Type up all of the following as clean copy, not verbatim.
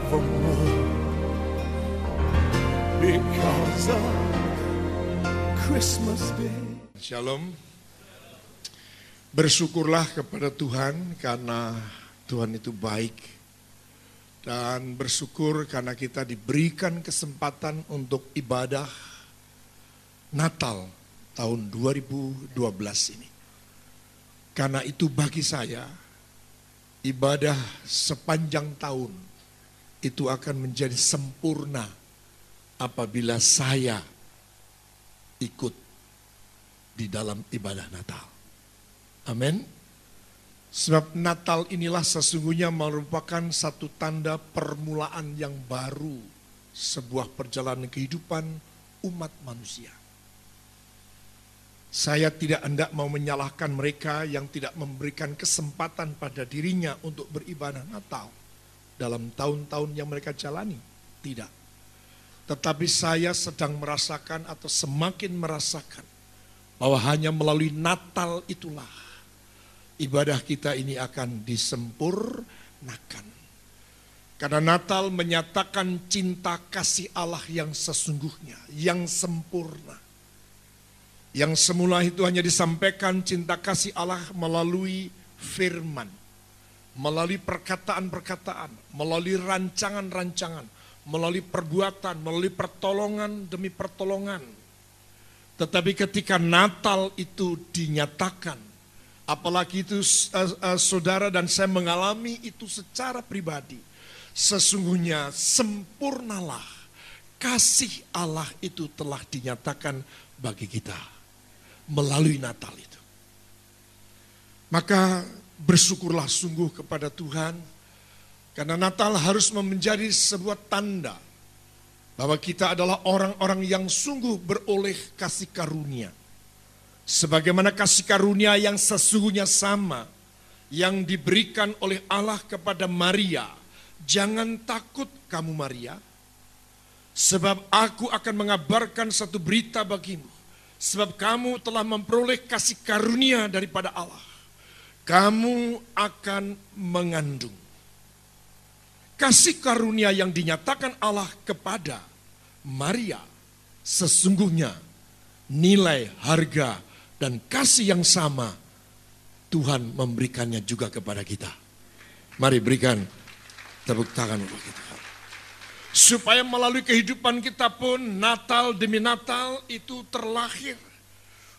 forevermore. Because of Christmas Day. Shalom. Bersyukurlah kepada Tuhan karena Tuhan itu baik. Dan bersyukur karena kita diberikan kesempatan untuk ibadah Natal tahun 2012 ini. Karena itu bagi saya, ibadah sepanjang tahun itu akan menjadi sempurna apabila saya ikut di dalam ibadah Natal. Amin. Sebab Natal inilah sesungguhnya merupakan satu tanda permulaan yang baru sebuah perjalanan kehidupan umat manusia. Saya tidak hendak mau menyalahkan mereka yang tidak memberikan kesempatan pada dirinya untuk beribadah Natal dalam tahun-tahun yang mereka jalani. Tidak. Tetapi saya sedang merasakan atau semakin merasakan bahwa hanya melalui Natal itulah ibadah kita ini akan disempurnakan. Karena Natal menyatakan cinta kasih Allah yang sesungguhnya, yang sempurna. Yang semula itu hanya disampaikan cinta kasih Allah melalui firman, melalui perkataan-perkataan, melalui rancangan-rancangan, melalui perbuatan, melalui pertolongan demi pertolongan. Tetapi ketika Natal itu dinyatakan, apalagi itu saudara dan saya mengalami itu secara pribadi, sesungguhnya sempurnalah kasih Allah itu telah dinyatakan bagi kita melalui Natal itu. Maka bersyukurlah sungguh kepada Tuhan, karena Natal harus menjadi sebuah tanda bahwa kita adalah orang-orang yang sungguh beroleh kasih karunia. Sebagaimana kasih karunia yang sesungguhnya sama yang diberikan oleh Allah kepada Maria. Jangan takut kamu Maria, sebab aku akan mengabarkan satu berita bagimu. Sebab kamu telah memperoleh kasih karunia daripada Allah. Kamu akan mengandung. Kasih karunia yang dinyatakan Allah kepada Maria sesungguhnya nilai, harga, dan kasih yang sama Tuhan memberikannya juga kepada kita. Mari berikan tepuk tangan untuk kita. Supaya melalui kehidupan kita pun Natal demi Natal itu terlahir.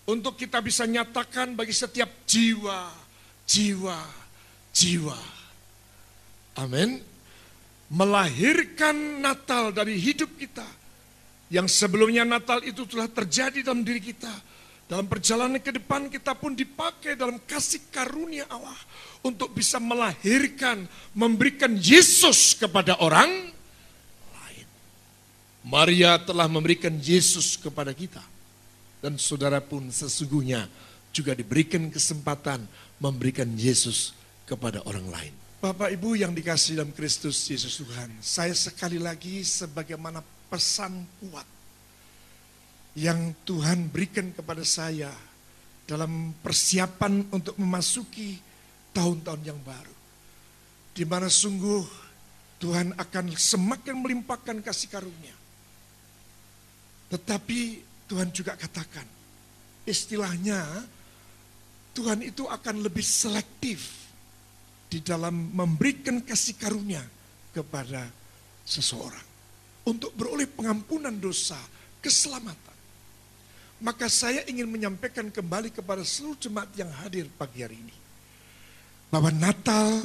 Untuk kita bisa nyatakan bagi setiap jiwa. Amin. Melahirkan Natal dari hidup kita. Yang sebelumnya Natal itu telah terjadi dalam diri kita. Dalam perjalanan ke depan kita pun dipakai dalam kasih karunia Allah. Untuk bisa melahirkan, memberikan Yesus kepada orang lain. Maria telah memberikan Yesus kepada kita. Dan saudara pun sesungguhnya juga diberikan kesempatan memberikan Yesus kepada orang lain. Bapak Ibu yang dikasihi dalam Kristus Yesus Tuhan, saya sekali lagi sebagaimana pesan kuat yang Tuhan berikan kepada saya dalam persiapan untuk memasuki tahun-tahun yang baru. Di mana sungguh Tuhan akan semakin melimpahkan kasih karunia. Tetapi Tuhan juga katakan, istilahnya Tuhan itu akan lebih selektif di dalam memberikan kasih karunia kepada seseorang. Untuk beroleh pengampunan dosa, keselamatan. Maka saya ingin menyampaikan kembali kepada seluruh jemaat yang hadir pagi hari ini. Bahwa Natal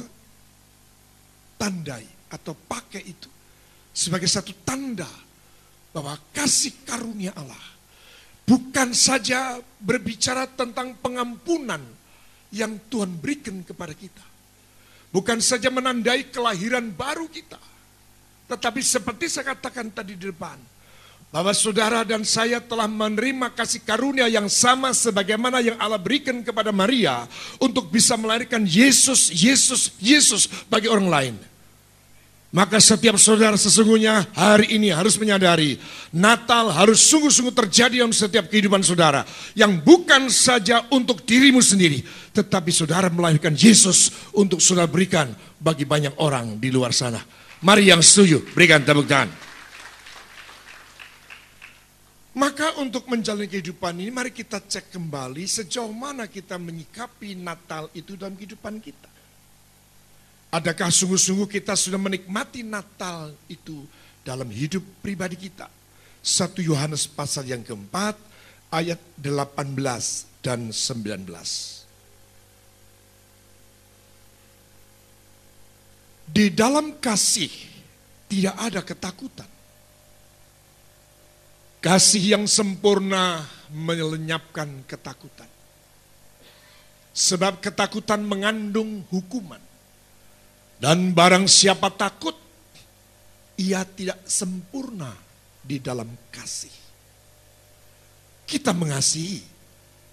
tandai atau pakai itu sebagai satu tanda bahwa kasih karunia Allah bukan saja berbicara tentang pengampunan yang Tuhan berikan kepada kita. Bukan saja menandai kelahiran baru kita. Tetapi seperti saya katakan tadi di depan, bahwa saudara dan saya telah menerima kasih karunia yang sama sebagaimana yang Allah berikan kepada Maria untuk bisa melahirkan Yesus bagi orang lain. Maka setiap saudara sesungguhnya hari ini harus menyadari Natal harus sungguh-sungguh terjadi dalam setiap kehidupan saudara. Yang bukan saja untuk dirimu sendiri, tetapi saudara melahirkan Yesus untuk saudara berikan bagi banyak orang di luar sana. Mari yang setuju, berikan tepuk tangan. Maka untuk menjalani kehidupan ini, mari kita cek kembali sejauh mana kita menyikapi Natal itu dalam kehidupan kita. Adakah sungguh-sungguh kita sudah menikmati Natal itu dalam hidup pribadi kita? 1 Yohanes pasal yang keempat, ayat 18 dan 19. Di dalam kasih tidak ada ketakutan. Kasih yang sempurna melenyapkan ketakutan. Sebab ketakutan mengandung hukuman. Dan barang siapa takut, ia tidak sempurna di dalam kasih. Kita mengasihi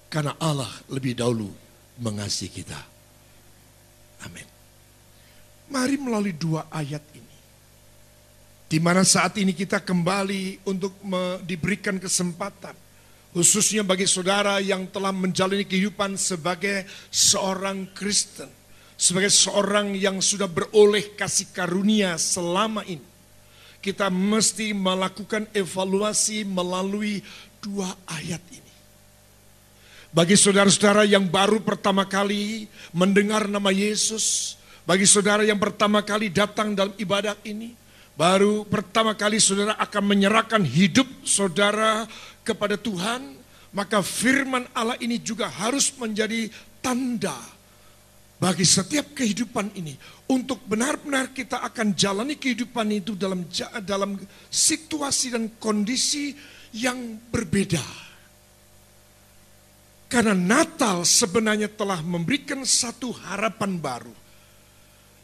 karena Allah lebih dahulu mengasihi kita. Amin. Mari melalui 2 ayat ini, di mana saat ini kita kembali untuk diberikan kesempatan, khususnya bagi saudara yang telah menjalani kehidupan sebagai seorang Kristen, sebagai seorang yang sudah beroleh kasih karunia selama ini. Kita mesti melakukan evaluasi melalui 2 ayat ini. Bagi saudara-saudara yang baru pertama kali mendengar nama Yesus, bagi saudara yang pertama kali datang dalam ibadat ini, baru pertama kali saudara akan menyerahkan hidup saudara kepada Tuhan, maka firman Allah ini juga harus menjadi tanda bagi setiap kehidupan ini. Untuk benar-benar kita akan jalani kehidupan itu dalam situasi dan kondisi yang berbeda. Karena Natal sebenarnya telah memberikan satu harapan baru.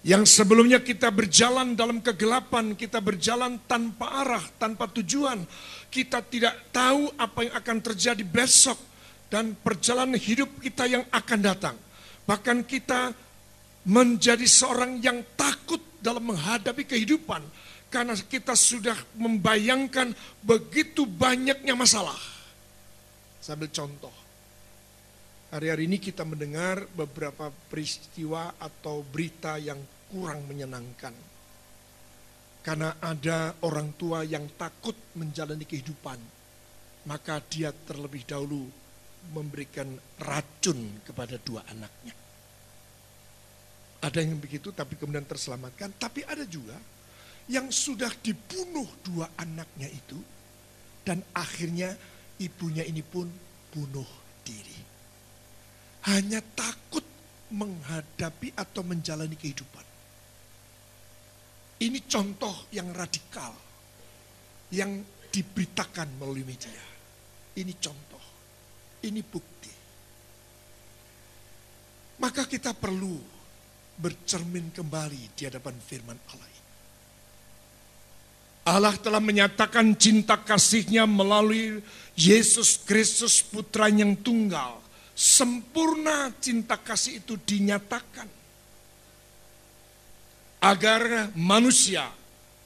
Yang sebelumnya kita berjalan dalam kegelapan, kita berjalan tanpa arah, tanpa tujuan. Kita tidak tahu apa yang akan terjadi besok dan perjalanan hidup kita yang akan datang. Bahkan kita menjadi seorang yang takut dalam menghadapi kehidupan. Karena kita sudah membayangkan begitu banyaknya masalah. Sambil contoh. Hari-hari ini kita mendengar beberapa peristiwa atau berita yang kurang menyenangkan. Karena ada orang tua yang takut menjalani kehidupan, maka dia terlebih dahulu memberikan racun kepada 2 anaknya. Ada yang begitu tapi kemudian terselamatkan, tapi ada juga yang sudah dibunuh 2 anaknya itu, dan akhirnya ibunya ini pun bunuh diri. Hanya takut menghadapi atau menjalani kehidupan. Ini contoh yang radikal yang diberitakan melalui media. Ini contoh, ini bukti. Maka kita perlu bercermin kembali di hadapan firman Allah ini. Allah telah menyatakan cinta kasih-Nya melalui Yesus Kristus Putra-Nya yang tunggal. Sempurna cinta kasih itu dinyatakan agar manusia,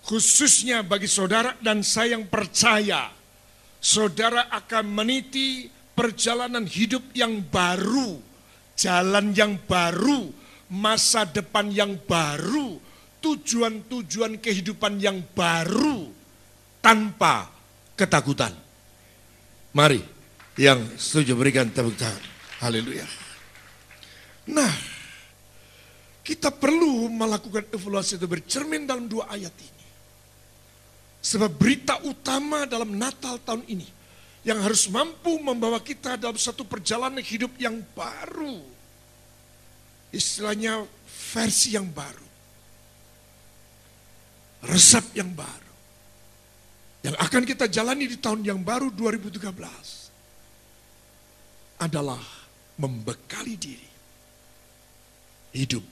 khususnya bagi saudara dan saya yang percaya, saudara akan meniti perjalanan hidup yang baru, jalan yang baru, masa depan yang baru, tujuan-tujuan kehidupan yang baru tanpa ketakutan. Mari yang setuju berikan tepuk tangan. Haleluya. Nah, kita perlu melakukan evaluasi itu bercermin dalam 2 ayat ini. Sebab berita utama dalam Natal tahun ini yang harus mampu membawa kita dalam satu perjalanan hidup yang baru. Istilahnya versi yang baru. Resep yang baru. Yang akan kita jalani di tahun yang baru 2013 adalah membekali diri hidup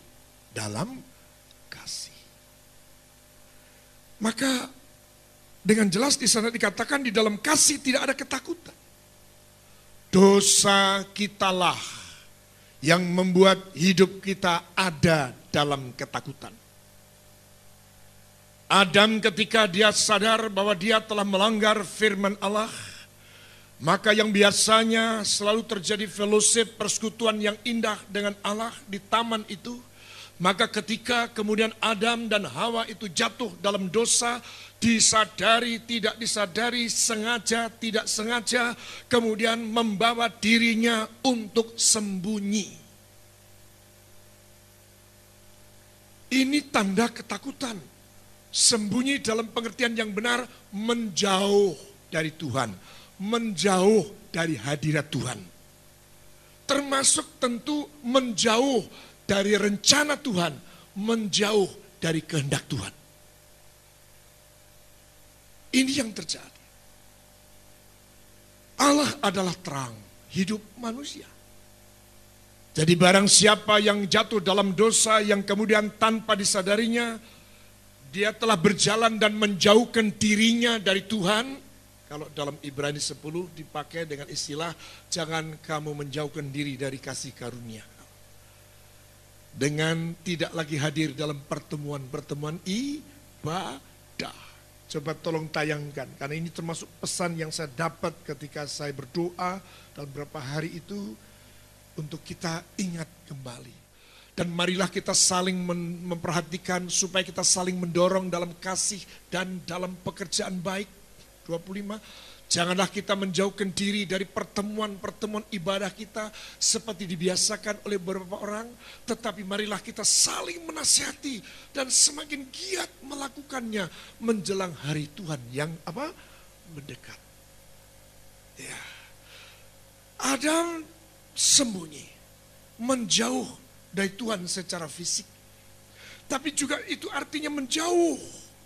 dalam kasih. Maka dengan jelas di sana dikatakan di dalam kasih tidak ada ketakutan. Dosa kitalah yang membuat hidup kita ada dalam ketakutan. Adam ketika dia sadar bahwa dia telah melanggar firman Allah, maka yang biasanya selalu terjadi fellowship, persekutuan yang indah dengan Allah di taman itu, Maka ketika kemudian Adam dan Hawa itu jatuh dalam dosa, disadari, tidak disadari, sengaja, tidak sengaja, kemudian membawa dirinya untuk sembunyi. Ini tanda ketakutan. Sembunyi dalam pengertian yang benar, menjauh dari Tuhan, menjauh dari hadirat Tuhan. Termasuk tentu menjauh dari rencana Tuhan, menjauh dari kehendak Tuhan. Ini yang terjadi. Allah adalah terang hidup manusia. Jadi barang siapa yang jatuh dalam dosa yang kemudian tanpa disadarinya, dia telah berjalan dan menjauhkan dirinya dari Tuhan. Kalau dalam Ibrani 10 dipakai dengan istilah, jangan kamu menjauhkan diri dari kasih karunia. Dengan tidak lagi hadir dalam pertemuan-pertemuan ibadah. Coba tolong tayangkan, karena ini termasuk pesan yang saya dapat ketika saya berdoa dalam beberapa hari itu, untuk kita ingat kembali. Dan marilah kita saling memperhatikan supaya kita saling mendorong dalam kasih dan dalam pekerjaan baik. 25, janganlah kita menjauhkan diri dari pertemuan-pertemuan ibadah kita seperti dibiasakan oleh beberapa orang, tetapi marilah kita saling menasihati dan semakin giat melakukannya menjelang hari Tuhan yang mendekat. Ya. Adam sembunyi, menjauh dari Tuhan secara fisik. Tapi juga itu artinya menjauh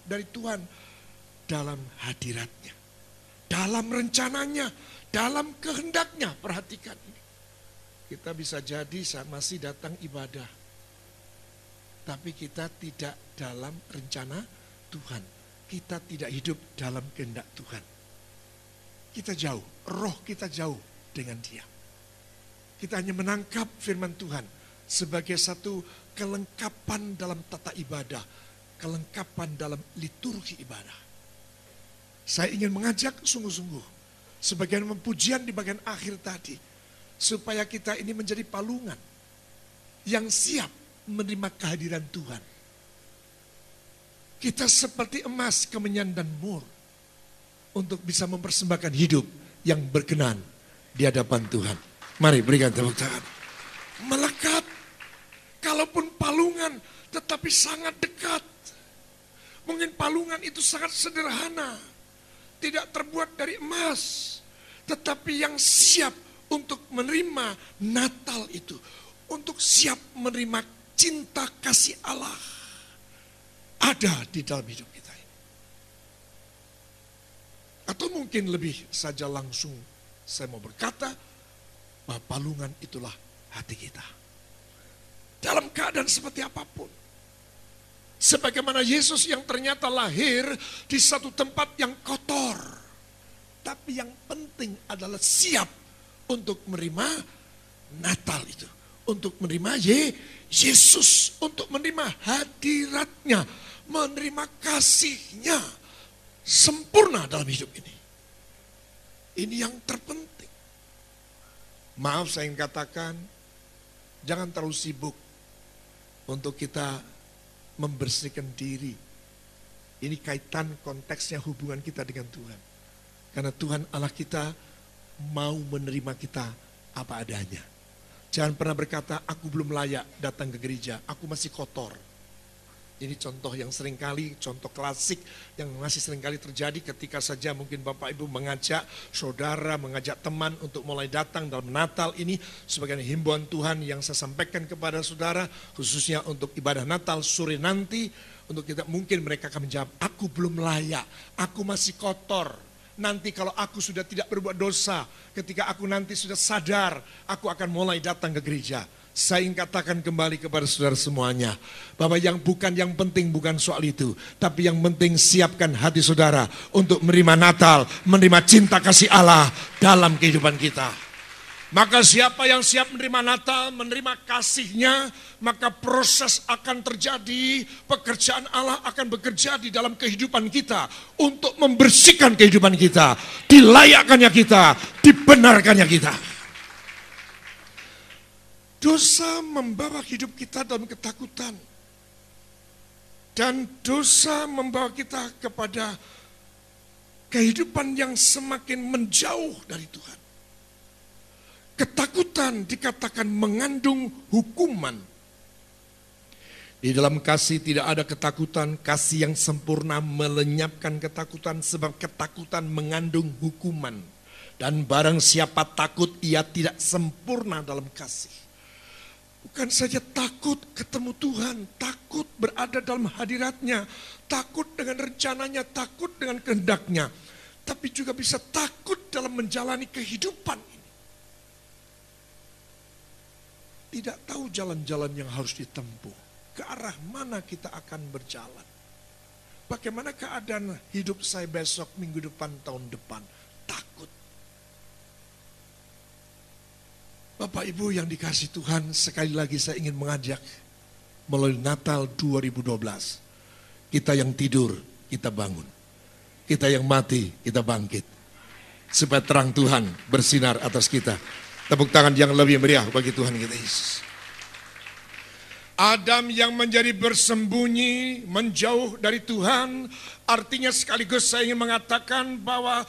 dari Tuhan dalam hadiratnya, dalam rencananya, dalam kehendaknya. Perhatikan ini. Kita bisa jadi masih datang ibadah, tapi kita tidak dalam rencana Tuhan. Kita tidak hidup dalam kehendak Tuhan. Kita jauh, roh kita jauh dengan Dia. Kita hanya menangkap firman Tuhan sebagai satu kelengkapan dalam tata ibadah, kelengkapan dalam liturgi ibadah. Saya ingin mengajak sungguh-sungguh, sebagian pujian di bagian akhir tadi, supaya kita ini menjadi palungan yang siap menerima kehadiran Tuhan. Kita seperti emas, kemenyan, dan mur untuk bisa mempersembahkan hidup yang berkenan di hadapan Tuhan. Mari berikan tepuk tangan. Melekat, kalaupun palungan, tetapi sangat dekat. Mungkin palungan itu sangat sederhana. Tidak terbuat dari emas, tetapi yang siap untuk menerima Natal itu, untuk siap menerima cinta kasih Allah, ada di dalam hidup kita ini. Atau mungkin lebih saja langsung saya mau berkata, bahwa palungan itulah hati kita. Dalam keadaan seperti apapun. Sebagaimana Yesus yang ternyata lahir di satu tempat yang kotor. Tapi yang penting adalah siap untuk menerima Natal itu. Untuk menerima Yesus. Untuk menerima hadiratnya. Menerima kasihnya. Sempurna dalam hidup ini. Ini yang terpenting. Maaf saya ingin katakan, jangan terlalu sibuk untuk kita membersihkan diri. Ini kaitan konteksnya hubungan kita dengan Tuhan. Karena Tuhan Allah kita mau menerima kita apa adanya. Jangan pernah berkata, aku belum layak datang ke gereja, aku masih kotor. Ini contoh yang seringkali, contoh klasik yang masih seringkali terjadi ketika saja mungkin Bapak Ibu mengajak saudara, mengajak teman untuk mulai datang dalam Natal ini. Sebagai himbauan Tuhan yang saya sampaikan kepada saudara, khususnya untuk ibadah Natal sore nanti, untuk kita mungkin mereka akan menjawab, aku belum layak, aku masih kotor. Nanti kalau aku sudah tidak berbuat dosa, ketika aku nanti sudah sadar, aku akan mulai datang ke gereja. Saya ingin katakan kembali kepada saudara semuanya, bahwa yang penting bukan soal itu, tapi yang penting siapkan hati saudara untuk menerima Natal, menerima cinta kasih Allah dalam kehidupan kita. Maka siapa yang siap menerima Natal, menerima kasihnya, maka proses akan terjadi, pekerjaan Allah akan bekerja di dalam kehidupan kita, untuk membersihkan kehidupan kita, dilayakkannya kita, dibenarkannya kita. Dosa membawa hidup kita dalam ketakutan. Dan dosa membawa kita kepada kehidupan yang semakin menjauh dari Tuhan. Ketakutan dikatakan mengandung hukuman. Di dalam kasih tidak ada ketakutan, kasih yang sempurna melenyapkan ketakutan sebab ketakutan mengandung hukuman. Dan barang siapa takut ia tidak sempurna dalam kasih. Bukan saja takut ketemu Tuhan, takut berada dalam hadiratnya, takut dengan rencananya, takut dengan kehendaknya. Tapi juga bisa takut dalam menjalani kehidupan ini. Tidak tahu jalan-jalan yang harus ditempuh, ke arah mana kita akan berjalan. Bagaimana keadaan hidup saya besok, minggu depan, tahun depan. Takut. Bapak Ibu yang dikasihi Tuhan, sekali lagi saya ingin mengajak melalui Natal 2012. Kita yang tidur, kita bangun. Kita yang mati, kita bangkit. Supaya terang Tuhan bersinar atas kita. Tepuk tangan yang lebih meriah bagi Tuhan kita Yesus. Adam yang menjadi bersembunyi, menjauh dari Tuhan, artinya sekaligus saya ingin mengatakan bahwa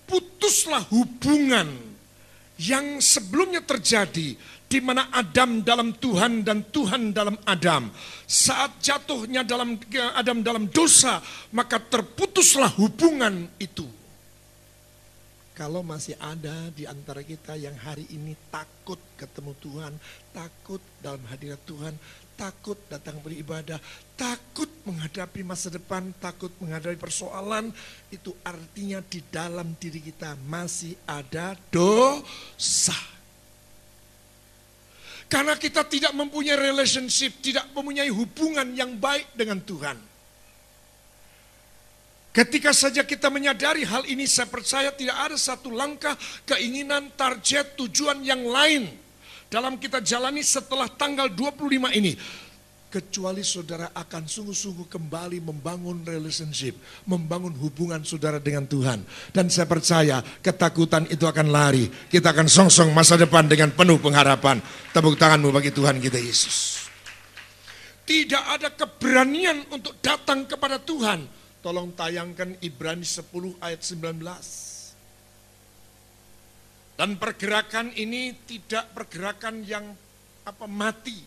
putuslah hubungan yang sebelumnya terjadi di mana Adam dalam Tuhan dan Tuhan dalam Adam. Saat jatuhnya Adam dalam dosa, maka terputuslah hubungan itu. Kalau masih ada di antara kita yang hari ini takut ketemu Tuhan, takut dalam hadirat Tuhan, takut datang beribadah, takut menghadapi masa depan, takut menghadapi persoalan, itu artinya di dalam diri kita masih ada dosa. Karena kita tidak mempunyai relationship, tidak mempunyai hubungan yang baik dengan Tuhan. Ketika saja kita menyadari hal ini, saya percaya tidak ada satu langkah, keinginan, target, tujuan yang lain dalam kita jalani setelah tanggal 25 ini. Kecuali saudara akan sungguh-sungguh kembali membangun relationship, membangun hubungan saudara dengan Tuhan. Dan saya percaya ketakutan itu akan lari. Kita akan songsong masa depan dengan penuh pengharapan. Tepuk tanganmu bagi Tuhan kita Yesus. Tidak ada keberanian untuk datang kepada Tuhan. Tolong tayangkan Ibrani 10 ayat 19. Dan pergerakan ini tidak pergerakan yang mati.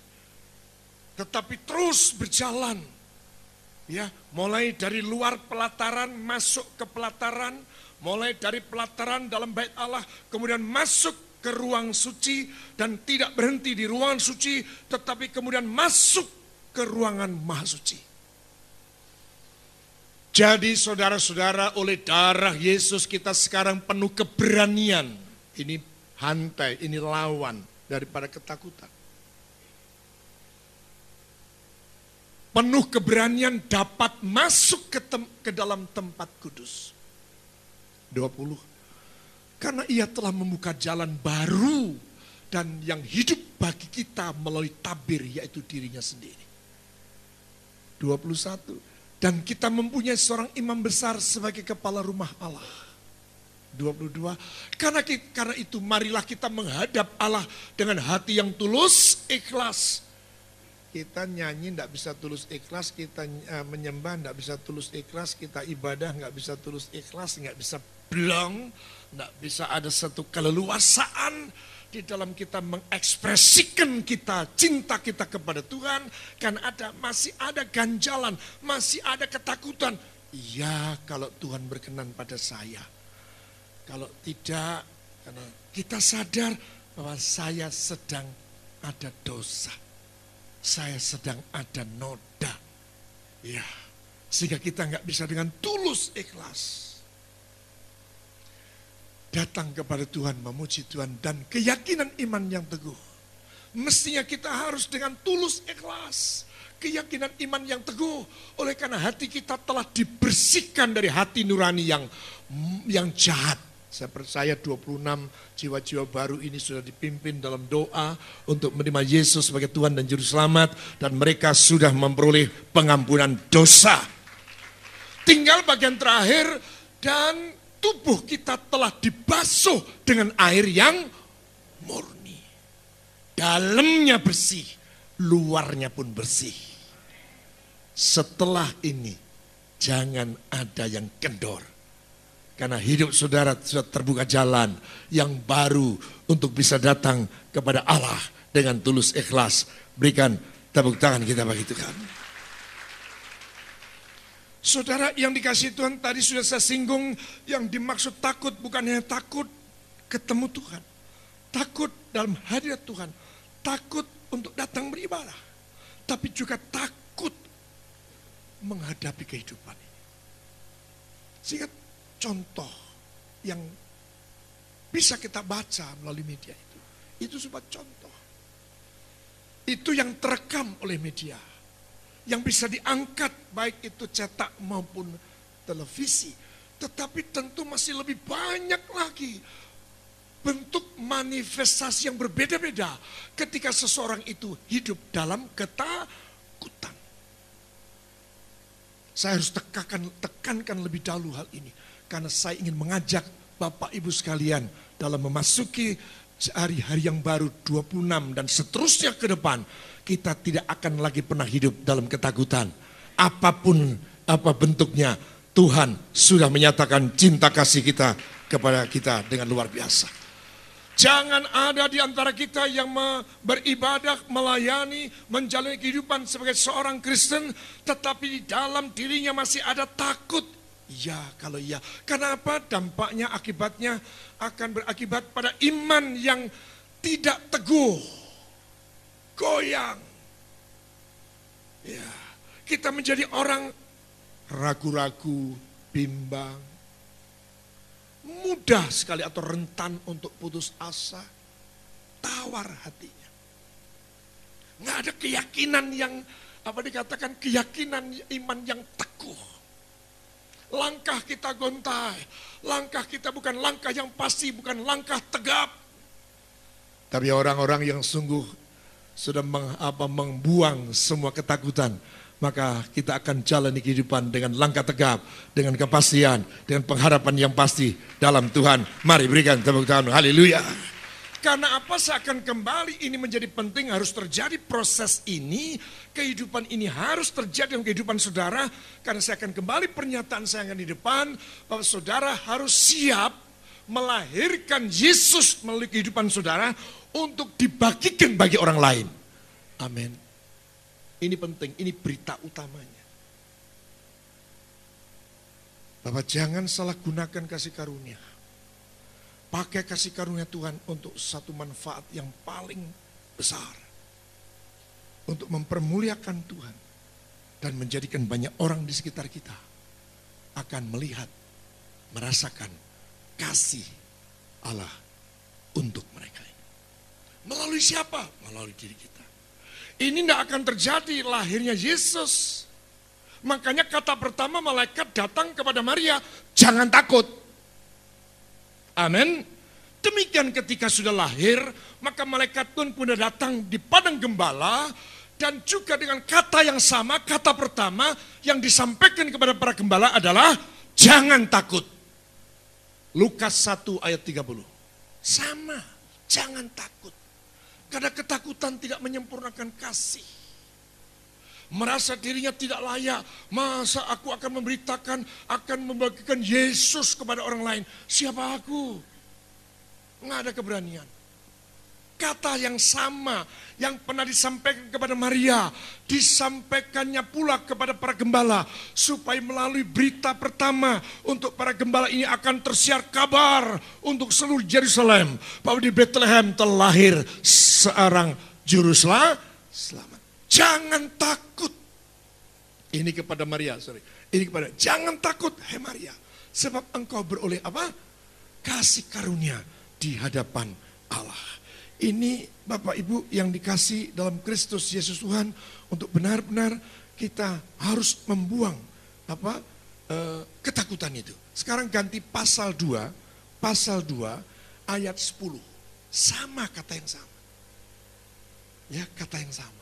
Tetapi terus berjalan, ya, mulai dari luar pelataran masuk ke pelataran, mulai dari pelataran dalam bait Allah, kemudian masuk ke ruang suci dan tidak berhenti di ruangan suci, tetapi kemudian masuk ke ruangan maha suci. Jadi saudara-saudara, oleh darah Yesus kita sekarang penuh keberanian. Ini hantai, ini lawan daripada ketakutan. Penuh keberanian dapat masuk ke dalam tempat kudus. 20. Karena ia telah membuka jalan baru dan yang hidup bagi kita melalui tabir, yaitu dirinya sendiri. 21. Dan kita mempunyai seorang imam besar sebagai kepala rumah Allah. 22. Karena itu marilah kita menghadap Allah dengan hati yang tulus, ikhlas. Kita nyanyi tidak bisa tulus ikhlas, kita menyembah tidak bisa tulus ikhlas, kita ibadah tidak bisa tulus ikhlas, tidak bisa belong, tidak bisa ada satu keleluasaan di dalam kita mengekspresikan cinta kita kepada Tuhan. Kan masih ada ganjalan, masih ada ketakutan. Iya, kalau Tuhan berkenan pada saya. Kalau tidak, karena kita sadar bahwa saya sedang ada dosa. Saya sedang ada noda. Ya, sehingga kita nggak bisa dengan tulus ikhlas datang kepada Tuhan, memuji Tuhan, dan keyakinan iman yang teguh. Mestinya kita harus dengan tulus ikhlas, keyakinan iman yang teguh, oleh karena hati kita telah dibersihkan dari hati nurani yang jahat. Saya percaya 26 jiwa-jiwa baru ini sudah dipimpin dalam doa untuk menerima Yesus sebagai Tuhan dan Juru Selamat. Dan mereka sudah memperoleh pengampunan dosa. Tinggal bagian terakhir, dan tubuh kita telah dibasuh dengan air yang murni. dalamnya bersih, luarnya pun bersih. Setelah ini jangan ada yang kendor. Karena hidup saudara sudah terbuka jalan yang baru untuk bisa datang kepada Allah dengan tulus ikhlas. Berikan tepuk tangan kita bagi Tuhan. Saudara yang dikasihi Tuhan, tadi sudah saya singgung, yang dimaksud takut bukan hanya takut ketemu Tuhan. Takut dalam hadirat Tuhan. Takut untuk datang beribadah. Tapi juga takut menghadapi kehidupan ini. Sehingga contoh yang bisa kita baca melalui media itu sebuah contoh. Itu yang terekam oleh media, yang bisa diangkat baik itu cetak maupun televisi. Tetapi tentu masih lebih banyak lagi bentuk manifestasi yang berbeda-beda ketika seseorang itu hidup dalam ketakutan. Saya harus tekankan lebih dahulu hal ini. Karena saya ingin mengajak Bapak Ibu sekalian dalam memasuki hari-hari yang baru 26 dan seterusnya ke depan. Kita tidak akan lagi pernah hidup dalam ketakutan. Apapun apa bentuknya, Tuhan sudah menyatakan cinta kasih kita kepada kita dengan luar biasa. Jangan ada di antara kita yang beribadah, melayani, menjalani kehidupan sebagai seorang Kristen, tetapi di dalam dirinya masih ada takut. Ya, kalau iya. Kenapa? Dampaknya, akibatnya akan berakibat pada iman yang tidak teguh, goyang. Ya, kita menjadi orang ragu-ragu, bimbang, mudah sekali atau rentan untuk putus asa, tawar hatinya. Nggak ada keyakinan yang, dikatakan keyakinan iman yang teguh. Langkah kita gontai, langkah kita bukan langkah yang pasti, bukan langkah tegap. Tapi orang-orang yang sungguh sudah membuang semua ketakutan, maka kita akan jalani kehidupan dengan langkah tegap, dengan kepastian, dengan pengharapan yang pasti dalam Tuhan. Mari berikan tepuk tangan, haleluya. Karena apa? Saya akan kembali, ini menjadi penting, harus terjadi proses ini, kehidupan ini harus terjadi dalam kehidupan saudara. Karena saya akan kembali pernyataan saya akan di depan, bahwa saudara harus siap melahirkan Yesus melalui kehidupan saudara untuk dibagikan bagi orang lain. Amin. Ini penting, ini berita utamanya. Bapak jangan salah gunakan kasih karunia. Pakai kasih karunia Tuhan untuk satu manfaat yang paling besar. Untuk mempermuliakan Tuhan. Dan menjadikan banyak orang di sekitar kita akan melihat, merasakan kasih Allah untuk mereka ini. Melalui siapa? Melalui diri kita. Ini tidak akan terjadi lahirnya Yesus. Makanya kata pertama malaikat datang kepada Maria, jangan takut. Amin. Demikian ketika sudah lahir, maka malaikat Tuhan pun datang di padang gembala, dan juga dengan kata yang sama, kata pertama yang disampaikan kepada para gembala adalah jangan takut. Lukas 1 ayat 30. Sama, jangan takut. Karena ketakutan tidak menyempurnakan kasih. Merasa dirinya tidak layak. Masa aku akan memberitakan, akan membagikan Yesus kepada orang lain. Siapa aku? Nggak ada keberanian. Kata yang sama yang pernah disampaikan kepada Maria, disampaikannya pula kepada para gembala. Supaya melalui berita pertama untuk para gembala ini akan tersiar kabar untuk seluruh Yerusalem. Bahwa di Bethlehem telah lahir seorang juru selamat. Jangan takut. Ini kepada Maria, jangan takut, hai Maria. Sebab engkau beroleh apa? Kasih karunia di hadapan Allah. Ini Bapak Ibu yang dikasih dalam Kristus Yesus Tuhan, untuk benar-benar kita harus membuang ketakutan itu. Sekarang ganti pasal 2 ayat 10. Sama kata yang sama. Ya, kata yang sama.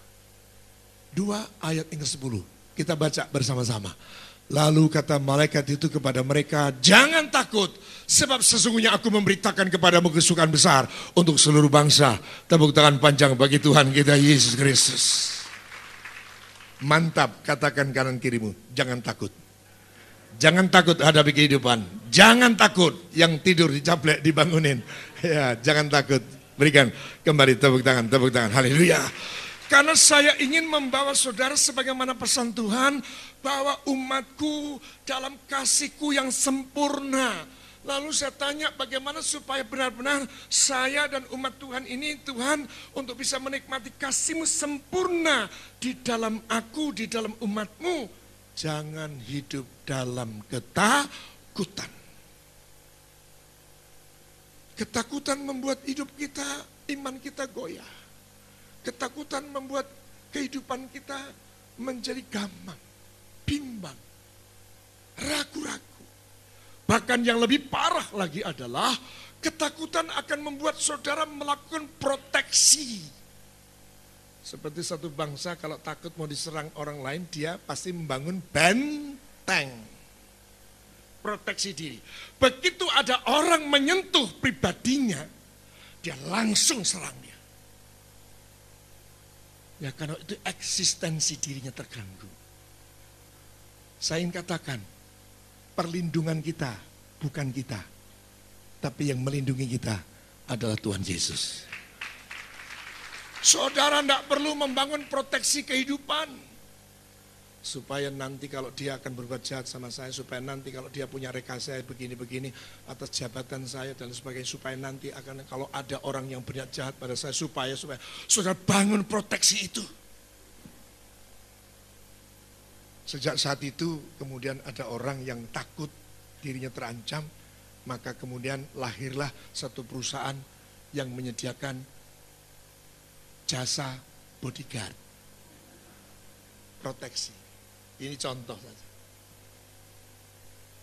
2 ayat yang ke-10. Kita baca bersama-sama. Lalu kata malaikat itu kepada mereka, jangan takut, sebab sesungguhnya aku memberitakan kepadamu kesukaan besar untuk seluruh bangsa. Tepuk tangan panjang bagi Tuhan kita Yesus Kristus. Mantap, katakan kanan kirimu, jangan takut. Jangan takut hadapi kehidupan. Jangan takut yang tidur dicaplek dibangunin. Ya, jangan takut. Berikan kembali tepuk tangan, haleluya. Karena saya ingin membawa saudara sebagaimana pesan Tuhan, bahwa umatku dalam kasihku yang sempurna. Lalu saya tanya bagaimana supaya benar-benar saya dan umat Tuhan ini, Tuhan, untuk bisa menikmati kasih-Mu sempurna di dalam aku, di dalam umat-Mu. Jangan hidup dalam ketakutan. Ketakutan membuat hidup kita, iman kita goyah. Ketakutan membuat kehidupan kita menjadi gamang, bimbang, ragu-ragu. Bahkan yang lebih parah lagi adalah ketakutan akan membuat saudara melakukan proteksi. Seperti satu bangsa kalau takut mau diserang orang lain, dia pasti membangun benteng. Proteksi diri. Begitu ada orang menyentuh pribadinya, dia langsung serang dia. Ya karena itu eksistensi dirinya terganggu. Saya ingin katakan, perlindungan kita bukan kita, tapi yang melindungi kita adalah Tuhan Yesus. Saudara tidak perlu membangun proteksi kehidupan. Supaya nanti kalau dia akan berbuat jahat sama saya, supaya nanti kalau dia punya rekayasa begini-begini atas jabatan saya dan sebagainya, supaya nanti akan kalau ada orang yang berniat jahat pada saya, supaya saudara bangun proteksi itu. Sejak saat itu kemudian ada orang yang takut dirinya terancam, maka kemudian lahirlah satu perusahaan yang menyediakan jasa bodyguard, proteksi. Ini contoh saja.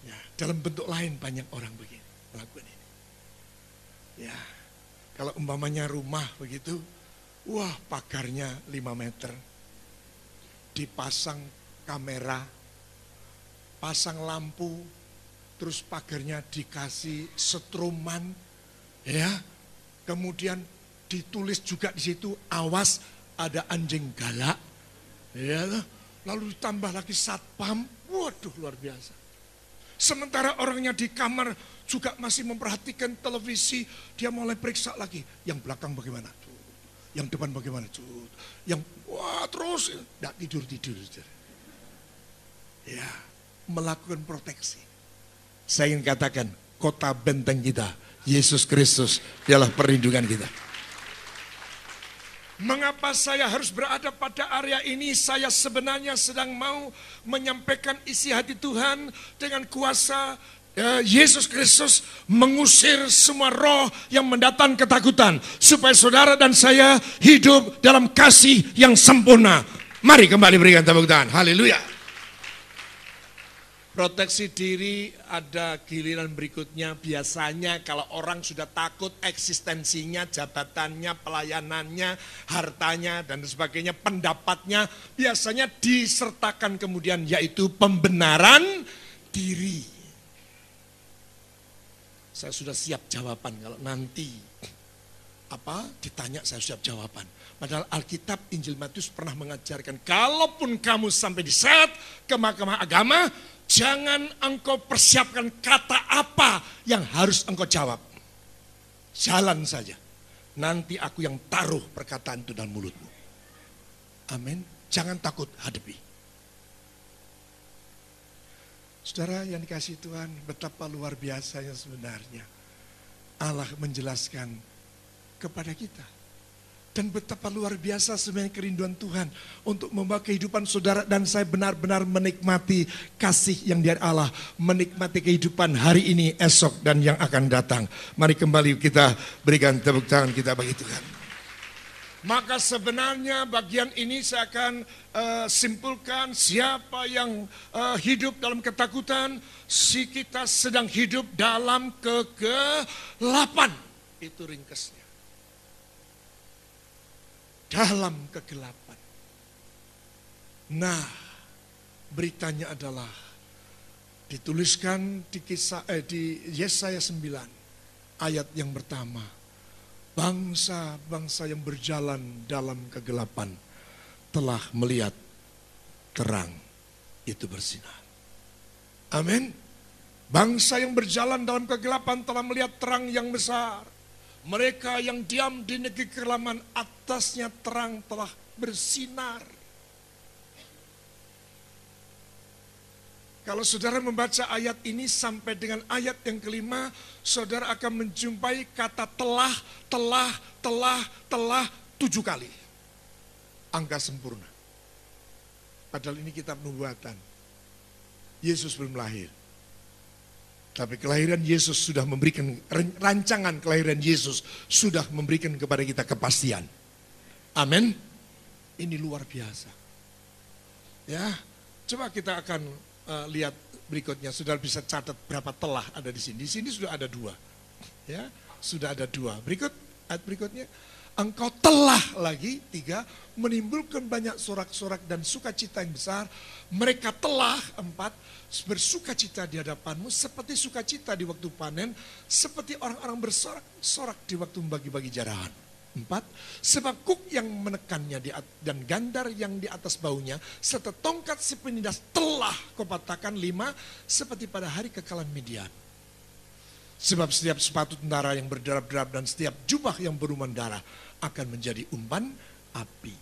Ya, dalam bentuk lain banyak orang begini melakukan ini. Ya, kalau umpamanya rumah begitu, wah pagarnya 5 meter, dipasang kamera, pasang lampu, terus pagarnya dikasih setruman, ya, kemudian ditulis juga di situ, awas ada anjing galak, ya. Lalu ditambah lagi satpam, waduh luar biasa. Sementara orangnya di kamar juga masih memperhatikan televisi, dia mulai periksa lagi. Yang belakang bagaimana? Yang depan bagaimana? Yang wah terus, tidak tidur-tidur. Ya, melakukan proteksi. Saya ingin katakan, kota benteng kita, Yesus Kristus, dialah perlindungan kita. Mengapa saya harus berada pada area ini? Saya sebenarnya sedang mau menyampaikan isi hati Tuhan dengan kuasa Yesus Kristus mengusir semua roh yang mendatang ketakutan. Supaya saudara dan saya hidup dalam kasih yang sempurna. Mari kembali berikan tepuk tangan. Haleluya. Proteksi diri ada giliran berikutnya. Biasanya kalau orang sudah takut eksistensinya, jabatannya, pelayanannya, hartanya dan sebagainya, pendapatnya biasanya disertakan kemudian yaitu pembenaran diri. Saya sudah siap jawaban kalau nanti ditanya saya siap jawaban. Padahal Alkitab Injil Matius pernah mengajarkan kalaupun kamu sampai diseret ke mahkamah agama, jangan engkau persiapkan kata apa yang harus engkau jawab. Jalan saja. Nanti aku yang taruh perkataan itu dalam mulutmu. Amin. Jangan takut, hadapi. Saudara yang dikasihi Tuhan, betapa luar biasanya sebenarnya Allah menjelaskan kepada kita. Dan betapa luar biasa sebenarnya kerinduan Tuhan untuk membawa kehidupan saudara dan saya benar-benar menikmati kasih yang dari Allah. Menikmati kehidupan hari ini, esok, dan yang akan datang. Mari kembali kita berikan tepuk tangan kita bagi Tuhan. Maka sebenarnya bagian ini saya akan simpulkan siapa yang hidup dalam ketakutan, si kita sedang hidup dalam kegelapan. Itu ringkasnya. Dalam kegelapan. Nah, beritanya adalah Dituliskan di Yesaya 9 ayat yang pertama. Bangsa-bangsa yang berjalan dalam kegelapan telah melihat terang itu bersinar. Amin. Bangsa yang berjalan dalam kegelapan telah melihat terang yang besar. Mereka yang diam di negeri kekelaman, atasnya terang telah bersinar. Kalau saudara membaca ayat ini sampai dengan ayat yang kelima, saudara akan menjumpai kata telah 7 kali. Angka sempurna. Padahal ini kitab nubuatan. Yesus belum lahir. Tapi kelahiran Yesus sudah memberikan, rancangan kelahiran Yesus sudah memberikan kepada kita kepastian. Amin. Ini luar biasa. Ya, coba kita akan lihat berikutnya. Saudara bisa catat berapa telah ada di sini. Di sini sudah ada 2. Ya, sudah ada 2. Ayat berikutnya. Engkau telah lagi 3 menimbulkan banyak sorak-sorak dan sukacita yang besar. Mereka telah 4 bersukacita di hadapanmu seperti sukacita di waktu panen, seperti orang-orang bersorak-sorak di waktu membagi-bagi jarahan. 4, sebab kuk yang menekannya dan gandar yang di atas baunya, serta tongkat si penindas telah kau patahkan. 5, seperti pada hari kekalahan Midian. Sebab setiap sepatu tentara yang berderap-derap dan setiap jubah yang berumam darah akan menjadi umpan api.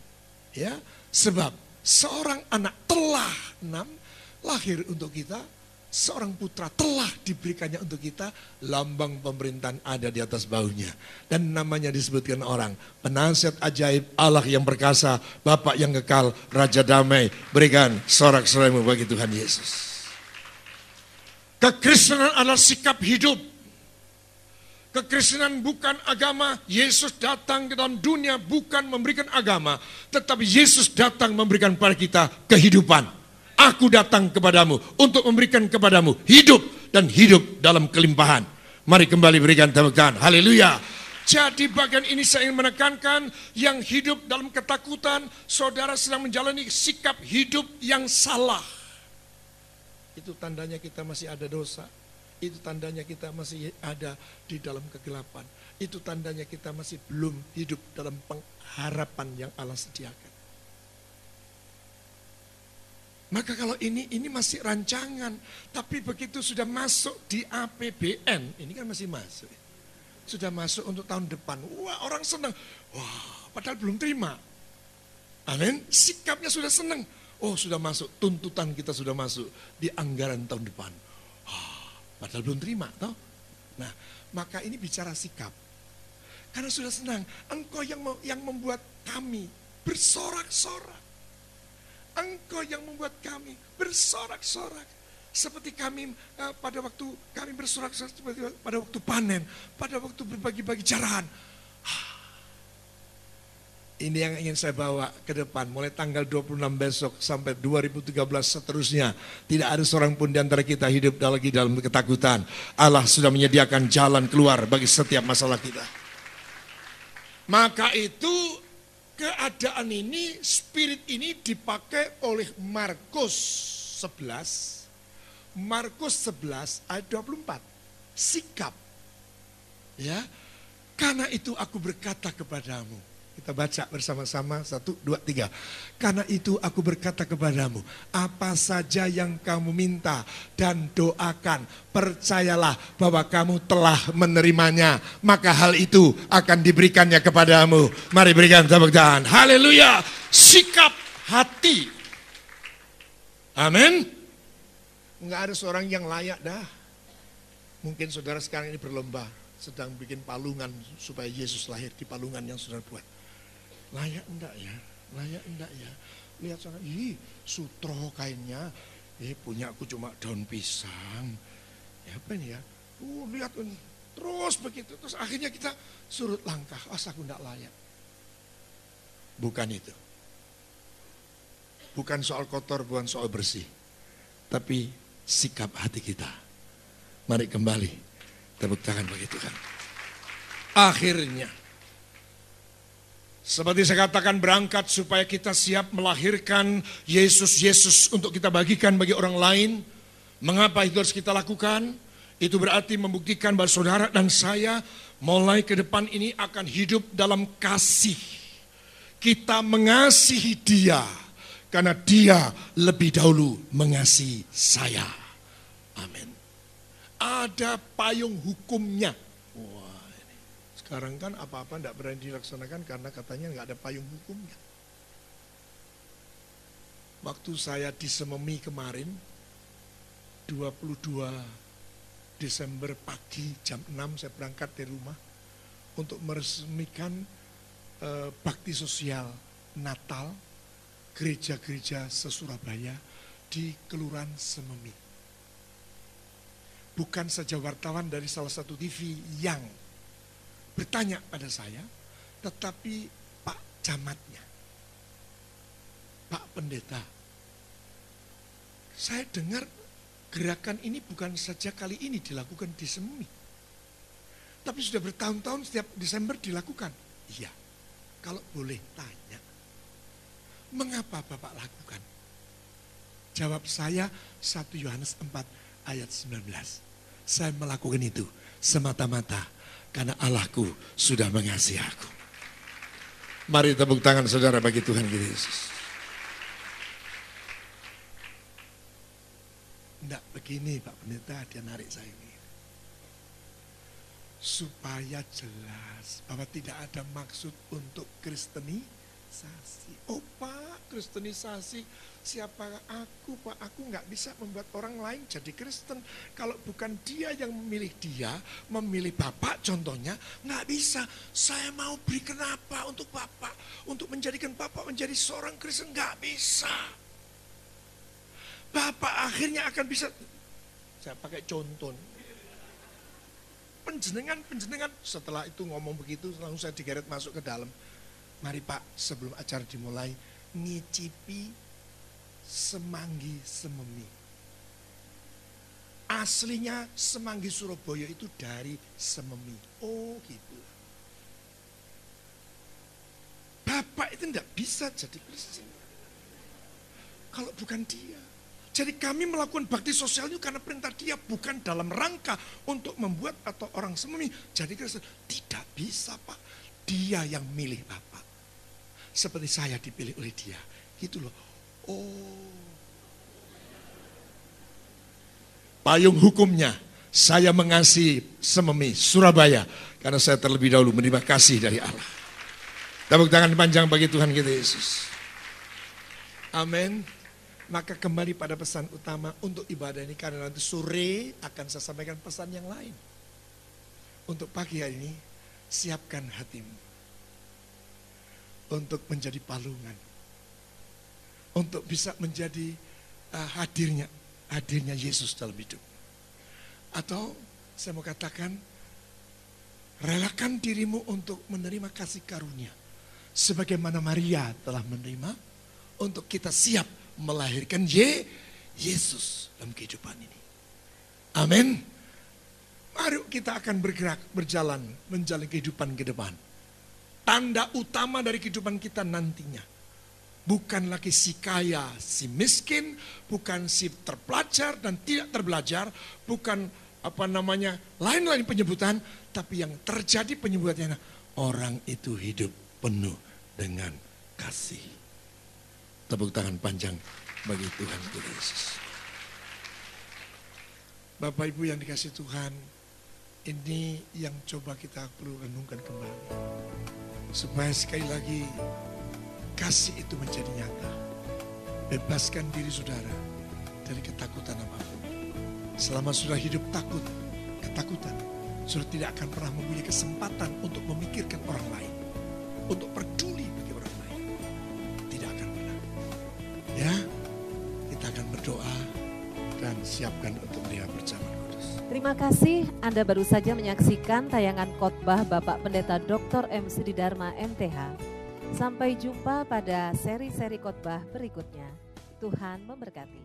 Ya, sebab seorang anak telah 6 lahir untuk kita, seorang putra telah diberikannya untuk kita, lambang pemerintahan ada di atas baunya. Dan namanya disebutkan orang, penasihat ajaib, Allah yang perkasa, Bapa yang kekal, Raja damai. Berikan sorak-sorakmu bagi Tuhan Yesus. Kekristenan adalah sikap hidup. Kekristenan bukan agama. Yesus datang ke dalam dunia bukan memberikan agama, tetapi Yesus datang memberikan pada kita kehidupan. Aku datang kepadamu untuk memberikan kepadamu hidup dan hidup dalam kelimpahan. Mari kembali berikan tepuk tangan. Haleluya. Jadi bagian ini saya ingin menekankan, yang hidup dalam ketakutan, saudara sedang menjalani sikap hidup yang salah. Itu tandanya kita masih ada dosa. Itu tandanya kita masih ada di dalam kegelapan. Itu tandanya kita masih belum hidup dalam pengharapan yang Allah sediakan. Maka kalau ini masih rancangan, tapi begitu sudah masuk di APBN, ini kan masih masuk. Sudah masuk untuk tahun depan. Wah, orang senang. Wah, padahal belum terima. Amin. Sikapnya sudah senang. Oh, sudah masuk, tuntutan kita sudah masuk di anggaran tahun depan. Padahal belum terima, toh? Nah, maka ini bicara sikap. Karena sudah senang, engkau yang membuat kami bersorak-sorak. Engkau yang membuat kami bersorak-sorak. Seperti kami pada waktu kami bersorak-sorak, pada waktu panen, pada waktu berbagi-bagi jarahan. Ini yang ingin saya bawa ke depan, mulai tanggal 26 besok sampai 2013 seterusnya. Tidak ada seorang pun di antara kita hidup lagi dalam ketakutan. Allah sudah menyediakan jalan keluar bagi setiap masalah kita. Maka itu keadaan ini, spirit ini dipakai oleh Markus 11. Markus 11 ayat 24. Sikap. Ya. Karena itu aku berkata kepadamu. Kita baca bersama-sama, 1, 2, 3. Karena itu aku berkata kepadamu, apa saja yang kamu minta dan doakan, percayalah bahwa kamu telah menerimanya, maka hal itu akan diberikannya kepadamu. Mari berikan tepuk tangan. Haleluya. Sikap hati. Amin. Enggak ada seorang yang layak dah. Mungkin saudara sekarang ini berlomba, sedang bikin palungan supaya Yesus lahir di palungan yang saudara buat. Layak enggak ya? Layak enggak ya? Lihat sana, sutro kainnya, punya aku cuma daun pisang. Ya apa ini ya? Lihat terus begitu, terus akhirnya kita surut langkah. Aku enggak layak. Bukan itu. Bukan soal kotor, bukan soal bersih. Tapi sikap hati kita. Mari kembali, tepuk tangan bagi Tuhan. Akhirnya, seperti saya katakan, berangkat supaya kita siap melahirkan Yesus untuk kita bagikan bagi orang lain. Mengapa itu harus kita lakukan? Itu berarti membuktikan bahwa saudara dan saya mulai ke depan ini akan hidup dalam kasih. Kita mengasihi dia karena dia lebih dahulu mengasihi saya. Amin. Ada payung hukumnya. Wah, ini. Sekarang kan apa-apa tidak berani dilaksanakan karena katanya nggak ada payung hukumnya. Waktu saya di Sememi kemarin, 22 Desember pagi jam 6 saya berangkat dari rumah untuk meresmikan bakti sosial Natal gereja-gereja se-Surabaya di Kelurahan Sememi. Bukan saja wartawan dari salah satu TV yang bertanya pada saya, tetapi Pak Camatnya, Pak Pendeta. Saya dengar gerakan ini bukan saja kali ini dilakukan di Sememi, tapi sudah bertahun-tahun setiap Desember dilakukan. Iya, kalau boleh tanya, mengapa Bapak lakukan? Jawab saya 1 Yohanes 4 ayat 19. Saya melakukan itu semata-mata karena Allahku sudah mengasihi aku. Mari tepuk tangan saudara bagi Tuhan kita Yesus. Enggak begini Pak Pendeta, dia narik saya ini. Supaya jelas bahwa tidak ada maksud untuk kristenisasi. Oh Pak, kristenisasi, siapa aku Pak? Aku nggak bisa membuat orang lain jadi Kristen. Kalau bukan dia yang memilih dia, memilih Bapak contohnya, nggak bisa. Saya mau berikan apa untuk Bapak? Untuk menjadikan Bapak menjadi seorang Kristen, nggak bisa. Bapak akhirnya akan bisa, saya pakai contoh. Penjenengan setelah itu ngomong begitu, langsung saya digeret masuk ke dalam. Mari Pak, sebelum acara dimulai, ngicipi semanggi Sememi. Aslinya semanggi Surabaya itu dari Sememi. Oh gitu. Bapak itu tidak bisa jadi Kristen kalau bukan dia. Jadi kami melakukan bakti sosial itu karena perintah dia, bukan dalam rangka untuk membuat atau orang Sememi jadi Kristen. Tidak bisa Pak, dia yang milih Bapak. Seperti saya dipilih oleh dia, gitu loh. Oh, payung hukumnya, saya mengasihi Sememi, Surabaya, karena saya terlebih dahulu menerima kasih dari Allah. Tepuk tangan panjang bagi Tuhan kita Yesus. Amin. Maka kembali pada pesan utama untuk ibadah ini, karena nanti sore akan saya sampaikan pesan yang lain. Untuk pagi hari ini, siapkan hatimu untuk menjadi palungan, untuk bisa menjadi hadirnya Yesus dalam hidup. Atau saya mau katakan, relakan dirimu untuk menerima kasih karunia, sebagaimana Maria telah menerima, untuk kita siap melahirkan Yesus dalam kehidupan ini. Amin. Mari kita akan bergerak, berjalan, menjalani kehidupan ke depan. Tanda utama dari kehidupan kita nantinya, bukan lagi si kaya, si miskin, bukan si terpelajar dan tidak terbelajar, bukan lain-lain penyebutan, tapi yang terjadi penyebutannya, orang itu hidup penuh dengan kasih. Tepuk tangan panjang bagi Tuhan Yesus. Bapak Ibu yang dikasih Tuhan, ini yang coba kita perlu renungkan kembali. Supaya sekali lagi kasih itu menjadi nyata. Bebaskan diri saudara dari ketakutan apapun. Selama sudah hidup ketakutan, saudara tidak akan pernah mempunyai kesempatan untuk memikirkan orang lain, untuk peduli bagi orang lain. Tidak akan pernah. Ya, kita akan berdoa dan siapkan untuk melihat perjamuan kudus. Terima kasih, Anda baru saja menyaksikan tayangan khotbah Bapak Pendeta Dr. M. Sri Dharma MTH. Sampai jumpa pada seri-seri khotbah berikutnya. Tuhan memberkati.